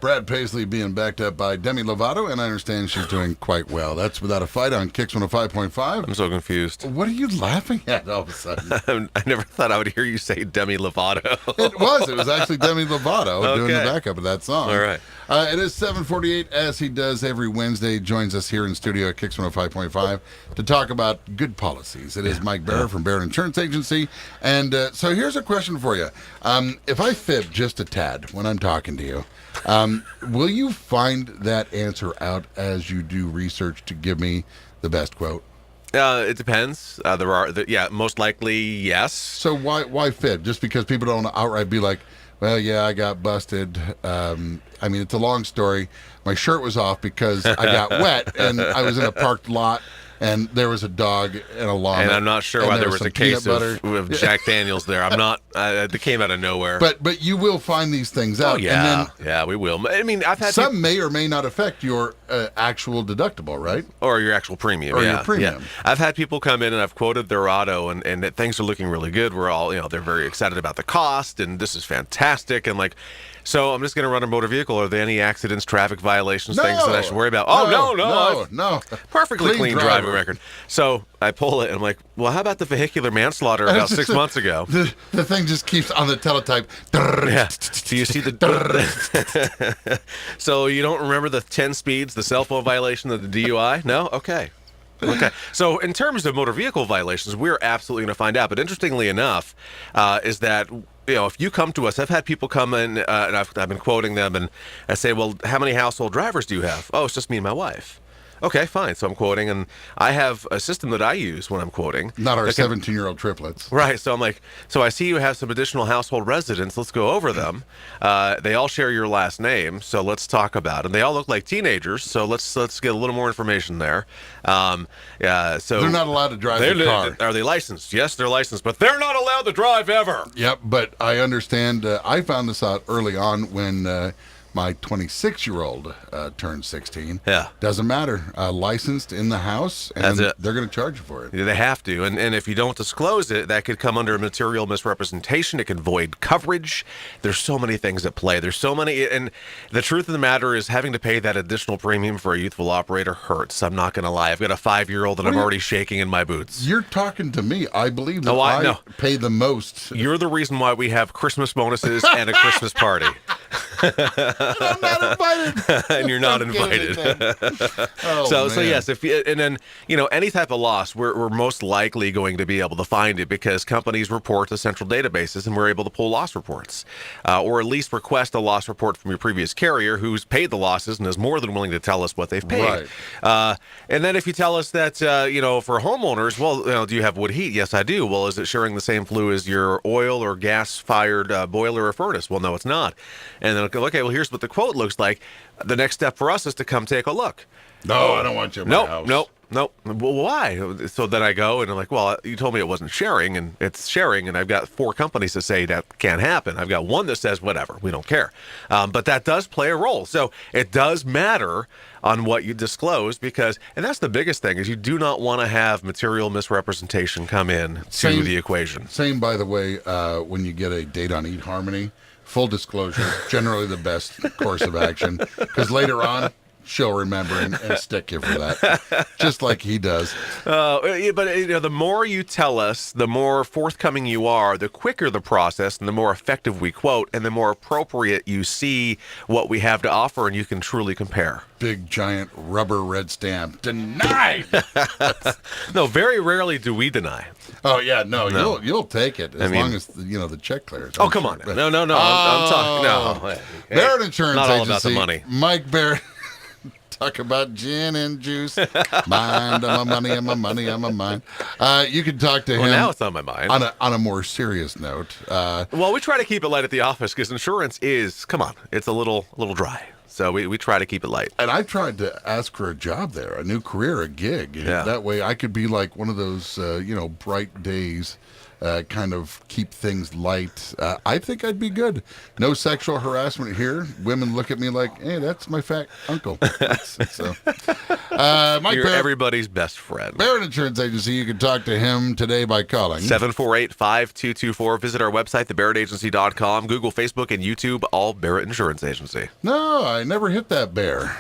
Brad Paisley being backed up by Demi Lovato, and I understand she's doing quite well. That's Without a Fight on Kicks 105.5. I'm so confused. What are you laughing at all of a sudden? I never thought I would hear you say Demi Lovato. It was actually Demi Lovato doing the backup of that song. All right. It is 7:48, as he does every Wednesday. Joins us here in studio at Kicks 105.5 to talk about good policies. It is Mike Barrett from Barrett Insurance Agency. And so here's a question for you. If I fib just a tad when I'm talking to you, will you find that answer out as you do research to give me the best quote? It depends. Most likely, yes. So why fib? Just because people don't outright be like, well, yeah, I got busted. I mean, it's a long story. My shirt was off because I got wet, and I was in a parked lot, and there was a dog and a llama. And I'm not sure why there was a case of Jack Daniels there. I'm not. It came out of nowhere. But you will find these things out. Oh, yeah. And then yeah, we will. I mean, I've had some may or may not affect your actual deductible, right? Or your actual premium. Or your premium. Yeah. I've had people come in and I've quoted their auto and that things are looking really good. We're all, they're very excited about the cost and this is fantastic. And like, so I'm just going to run a motor vehicle. Are there any accidents, traffic violations, things that I should worry about? Oh, no. Perfectly clean driving record. So I pull it and I'm like, well, how about the vehicular manslaughter about 6 months ago? The thing just keeps on the teletype. Yeah. Do you see the... So you don't remember the 10 speeds, the cell phone violation, the DUI? No? Okay. So in terms of motor vehicle violations, we're absolutely going to find out. But interestingly enough, is that... if you come to us, I've had people come in, and I've been quoting them, and I say, well, how many household drivers do you have? Oh, it's just me and my wife. Okay, fine. So I'm quoting, and I have a system that I use when I'm quoting. Not our 17-year-old triplets. Right. So I'm like, so I see you have some additional household residents. Let's go over them. They all share your last name, so let's talk about it. They all look like teenagers, so let's get a little more information there. So they're not allowed to drive the car. Are they licensed? Yes, they're licensed, but they're not allowed to drive ever. Yep, but I understand. I found this out early on when my 26-year-old turned 16. Yeah. Doesn't matter. Licensed in the house, and they're going to charge you for it. They have to. And if you don't disclose it, that could come under a material misrepresentation. It can void coverage. There's so many things at play. There's so many. And the truth of the matter is having to pay that additional premium for a youthful operator hurts. I'm not going to lie. I've got a 5-year-old and I'm already shaking in my boots. You're talking to me. I believe that I pay the most. You're the reason why we have Christmas bonuses and a Christmas party. I'm not invited. And you're not invited. So yes, and then any type of loss, we're most likely going to be able to find it because companies report to central databases, and we're able to pull loss reports, or at least request a loss report from your previous carrier who's paid the losses and is more than willing to tell us what they've paid. Right. And then if you tell us that for homeowners, well, do you have wood heat? Yes, I do. Well, is it sharing the same flue as your oil or gas-fired boiler or furnace? Well, no, it's not. And then okay, well, here's what the quote looks like. The next step for us is to come take a look. No, I don't want you in my house. Nope. Well, why? So then I go and I'm like, well, you told me it wasn't sharing, and it's sharing, and I've got 4 companies that say that can't happen. I've got one that says whatever, we don't care. But that does play a role. So it does matter on what you disclose and that's the biggest thing, is you do not want to have material misrepresentation come in to the equation. Same, by the way, when you get a date on eHarmony. Full disclosure, generally the best course of action, because later on, she'll remember and stick you for that, just like he does. But the more you tell us, the more forthcoming you are, the quicker the process, and the more effective we quote, and the more appropriate you see what we have to offer, and you can truly compare. Big, giant rubber red stamp. Denied! No, very rarely do we deny. Oh, yeah, no. You'll take it as long as the check clears. Oh, come on. No, I'm talking. No. Hey, Barrett Insurance not all Agency. About the money. Mike Barrett. Talk about gin and juice. Mind, I'm a money, I'm a money, I'm a mind. You can talk to him. Well, now it's on my mind. On a more serious note. Well, we try to keep it light at the office because insurance is, it's a little dry. So we try to keep it light. And I tried to ask for a job there, a new career, a gig. Yeah. That way I could be like one of those, bright days kind of keep things light. I think I'd be good. No sexual harassment here. Women look at me like, hey, that's my fat uncle. Mike You're Barrett, everybody's best friend. Barrett Insurance Agency. You can talk to him today by calling 748-5224. Visit our website, thebarrettagency.com. Google, Facebook, and YouTube, all Barrett Insurance Agency. No, I never hit that bear.